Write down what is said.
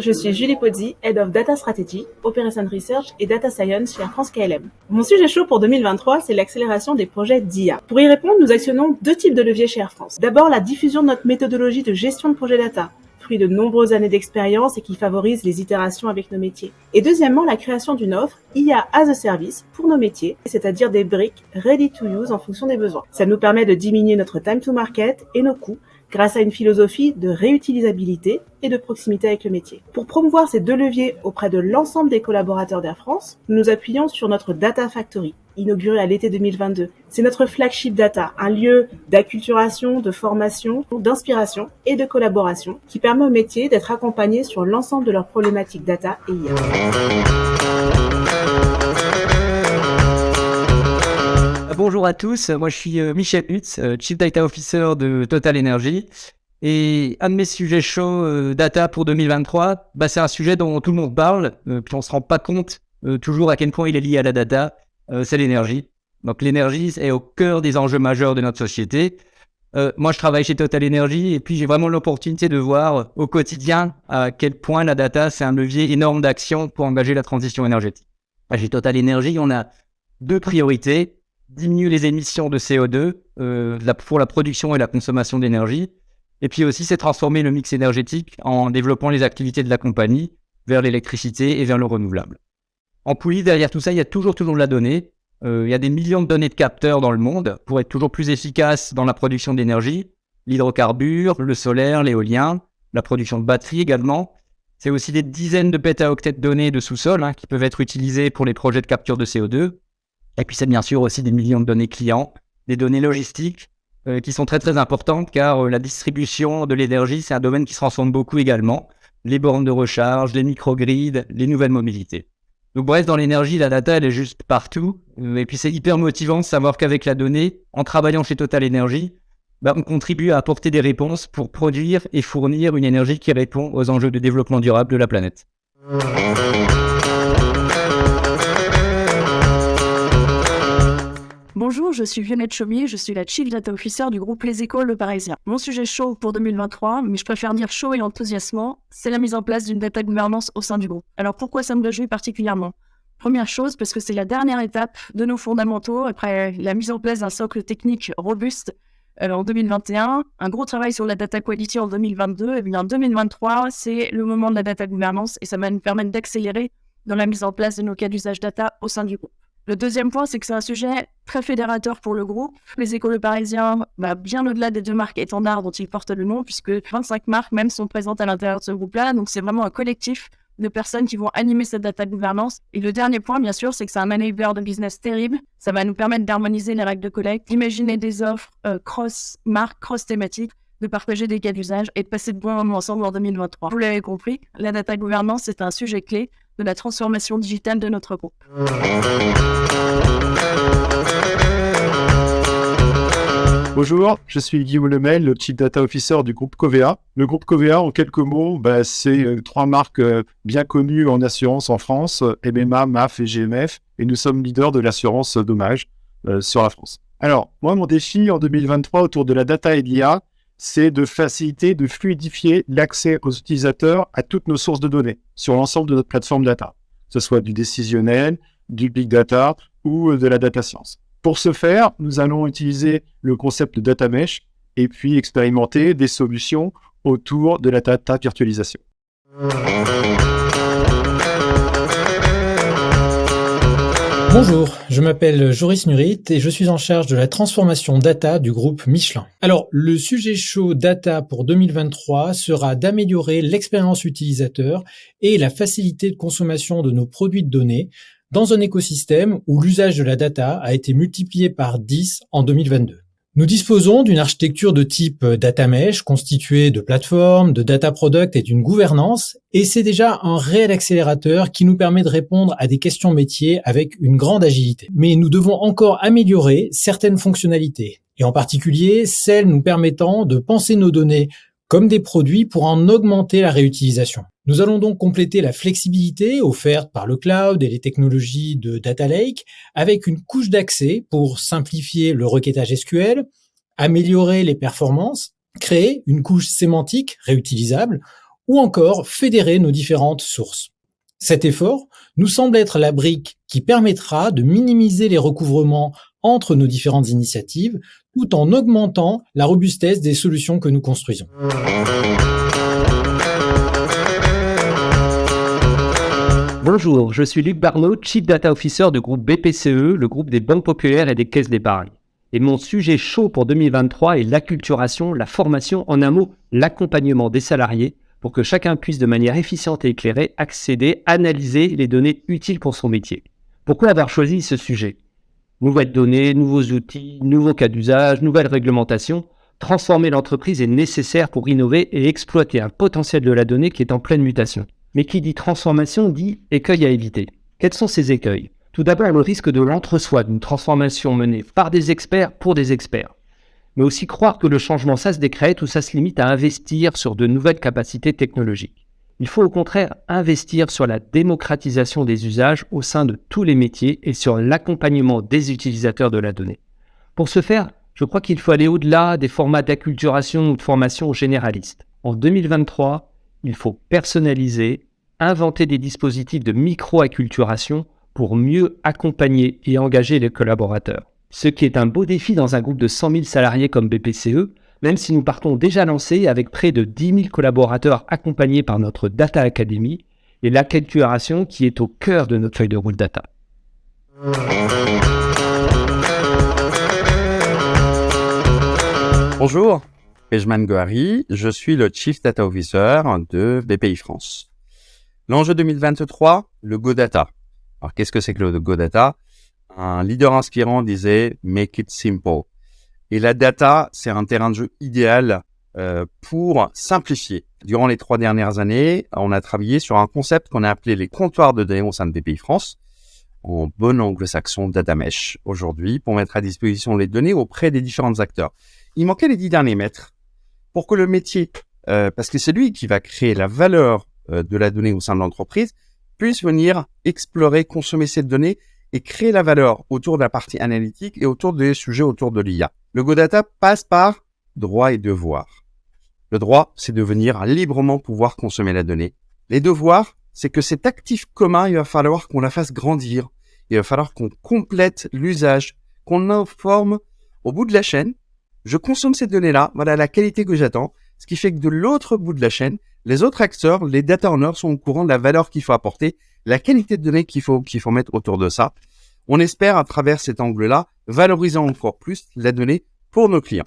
je suis Julie Pozzi, Head of Data Strategy, Operation Research et Data Science chez Air France KLM. Mon sujet chaud pour 2023, c'est l'accélération des projets d'IA. Pour y répondre, nous actionnons deux types de leviers chez Air France. D'abord, la diffusion de notre méthodologie de gestion de projet data, fruit de nombreuses années d'expérience et qui favorise les itérations avec nos métiers. Et deuxièmement, la création d'une offre IA as a Service pour nos métiers, c'est-à-dire des briques ready to use en fonction des besoins. Ça nous permet de diminuer notre time to market et nos coûts grâce à une philosophie de réutilisabilité et de proximité avec le métier. Pour promouvoir ces deux leviers auprès de l'ensemble des collaborateurs d'Air France, nous nous appuyons sur notre Data Factory, inauguré à l'été 2022. C'est notre flagship data, un lieu d'acculturation, de formation, d'inspiration et de collaboration qui permet aux métiers d'être accompagnés sur l'ensemble de leurs problématiques data et IA. Bonjour à tous, moi je suis Michel Hutz, Chief Data Officer de Total Energy. Et un de mes sujets chauds data pour 2023, c'est un sujet dont tout le monde parle, puis on ne se rend pas compte toujours à quel point il est lié à la data, c'est l'énergie. Donc l'énergie est au cœur des enjeux majeurs de notre société. Moi je travaille chez Total Energy et puis j'ai vraiment l'opportunité de voir au quotidien à quel point la data c'est un levier énorme d'action pour engager la transition énergétique. Chez Total Energy, on a deux priorités. Diminuer les émissions de CO2 pour la production et la consommation d'énergie. Et puis aussi, c'est transformer le mix énergétique en développant les activités de la compagnie vers l'électricité et vers le renouvelable. En poulie, derrière tout ça, il y a toujours de la donnée. Il y a des millions de données de capteurs dans le monde pour être toujours plus efficace dans la production d'énergie. L'hydrocarbure, le solaire, l'éolien, la production de batteries également. C'est aussi des dizaines de pétaoctets de données de sous-sol qui peuvent être utilisées pour les projets de capture de CO2. Et puis c'est bien sûr aussi des millions de données clients, des données logistiques qui sont très importantes car la distribution de l'énergie, c'est un domaine qui se transforme beaucoup également. Les bornes de recharge, les microgrids, les nouvelles mobilités. Donc bref, dans l'énergie, la data, elle est juste partout. Et puis c'est hyper motivant de savoir qu'avec la donnée, en travaillant chez Total Energy, on contribue à apporter des réponses pour produire et fournir une énergie qui répond aux enjeux de développement durable de la planète. Bonjour, je suis Violette Chaumier, je suis la Chief Data Officer du groupe Les Échos Le Parisien. Mon sujet chaud pour 2023, mais je préfère dire chaud et enthousiasmant, c'est la mise en place d'une data gouvernance au sein du groupe. Alors pourquoi ça me réjouit particulièrement ? Première chose, parce que c'est la dernière étape de nos fondamentaux après la mise en place d'un socle technique robuste en 2021, un gros travail sur la data quality en 2022, et bien en 2023, c'est le moment de la data gouvernance et ça va nous permettre d'accélérer dans la mise en place de nos cas d'usage data au sein du groupe. Le deuxième point, c'est que c'est un sujet très fédérateur pour le groupe. Les Échos Le Parisien, bien au-delà des deux marques étendards dont ils portent le nom, puisque 25 marques même sont présentes à l'intérieur de ce groupe-là. Donc c'est vraiment un collectif de personnes qui vont animer cette data gouvernance. Et le dernier point, bien sûr, c'est que c'est un enabler de business terrible. Ça va nous permettre d'harmoniser les règles de collecte, d'imaginer des offres cross-marques, cross-thématiques, de partager des cas d'usage et de passer de bons moments ensemble en 2023. Vous l'avez compris, la data gouvernance, c'est un sujet clé de la transformation digitale de notre groupe. Bonjour, je suis Guillaume Lemel, le Chief Data Officer du groupe Covea. Le groupe Covea, en quelques mots, c'est trois marques bien connues en assurance en France, MMA, MAF et GMF, et nous sommes leaders de l'assurance dommages sur la France. Alors, moi, mon défi en 2023 autour de la data et de l'IA, c'est de faciliter, de fluidifier l'accès aux utilisateurs à toutes nos sources de données sur l'ensemble de notre plateforme data, que ce soit du décisionnel, du big data ou de la data science. Pour ce faire, nous allons utiliser le concept de data mesh et puis expérimenter des solutions autour de la data virtualisation. Bonjour, je m'appelle Joris Nurit et je suis en charge de la transformation data du groupe Michelin. Alors, le sujet chaud data pour 2023 sera d'améliorer l'expérience utilisateur et la facilité de consommation de nos produits de données dans un écosystème où l'usage de la data a été multiplié par 10 en 2022. Nous disposons d'une architecture de type data mesh constituée de plateformes, de data product et d'une gouvernance, et c'est déjà un réel accélérateur qui nous permet de répondre à des questions métiers avec une grande agilité. Mais nous devons encore améliorer certaines fonctionnalités, et en particulier celles nous permettant de penser nos données comme des produits pour en augmenter la réutilisation. Nous allons donc compléter la flexibilité offerte par le cloud et les technologies de Data Lake avec une couche d'accès pour simplifier le requêtage SQL, améliorer les performances, créer une couche sémantique réutilisable ou encore fédérer nos différentes sources. Cet effort nous semble être la brique qui permettra de minimiser les recouvrements entre nos différentes initiatives, tout en augmentant la robustesse des solutions que nous construisons. Bonjour, je suis Luc Barneau, Chief Data Officer du groupe BPCE, le groupe des banques populaires et des caisses d'épargne. Et mon sujet chaud pour 2023 est l'acculturation, la formation, en un mot, l'accompagnement des salariés pour que chacun puisse de manière efficiente et éclairée accéder, analyser les données utiles pour son métier. Pourquoi avoir choisi ce sujet ? Nouvelles données, nouveaux outils, nouveaux cas d'usage, nouvelles réglementations. Transformer l'entreprise est nécessaire pour innover et exploiter un potentiel de la donnée qui est en pleine mutation. Mais qui dit transformation dit écueil à éviter. Quels sont ces écueils ? Tout d'abord, le risque de l'entre-soi d'une transformation menée par des experts pour des experts. Mais aussi croire que le changement, ça se décrète ou ça se limite à investir sur de nouvelles capacités technologiques. Il faut au contraire investir sur la démocratisation des usages au sein de tous les métiers et sur l'accompagnement des utilisateurs de la donnée. Pour ce faire, je crois qu'il faut aller au-delà des formats d'acculturation ou de formation généralistes. En 2023, il faut personnaliser, inventer des dispositifs de micro-acculturation pour mieux accompagner et engager les collaborateurs. Ce qui est un beau défi dans un groupe de 100 000 salariés comme BPCE, même si nous partons déjà lancés avec près de 10 000 collaborateurs accompagnés par notre Data Academy et l'acculturation qui est au cœur de notre feuille de route data. Bonjour, Pejman Gohari, je suis le Chief Data Officer de BPI France. L'enjeu 2023, le Go Data. Alors qu'est-ce que c'est que le Go Data ? Un leader inspirant disait « Make it simple ». Et la data, c'est un terrain de jeu idéal pour simplifier. Durant les 3 dernières années, on a travaillé sur un concept qu'on a appelé les comptoirs de données au sein de BPI France, en bon anglo-saxon data mesh aujourd'hui, pour mettre à disposition les données auprès des différents acteurs. Il manquait les 10 derniers mètres pour que le métier, parce que c'est lui qui va créer la valeur de la donnée au sein de l'entreprise, puisse venir explorer, consommer cette donnée et créer la valeur autour de la partie analytique et autour des sujets autour de l'IA. Le Go Data passe par droits et devoirs. Le droit, c'est de venir librement pouvoir consommer la donnée. Les devoirs, c'est que cet actif commun, il va falloir qu'on la fasse grandir. Il va falloir qu'on complète l'usage, qu'on informe au bout de la chaîne. Je consomme cette donnée-là, voilà la qualité que j'attends. Ce qui fait que de l'autre bout de la chaîne, les autres acteurs, les data owners sont au courant de la valeur qu'il faut apporter, la qualité de données qu'il faut mettre autour de ça. On espère, à travers cet angle-là, valoriser encore plus la donnée pour nos clients.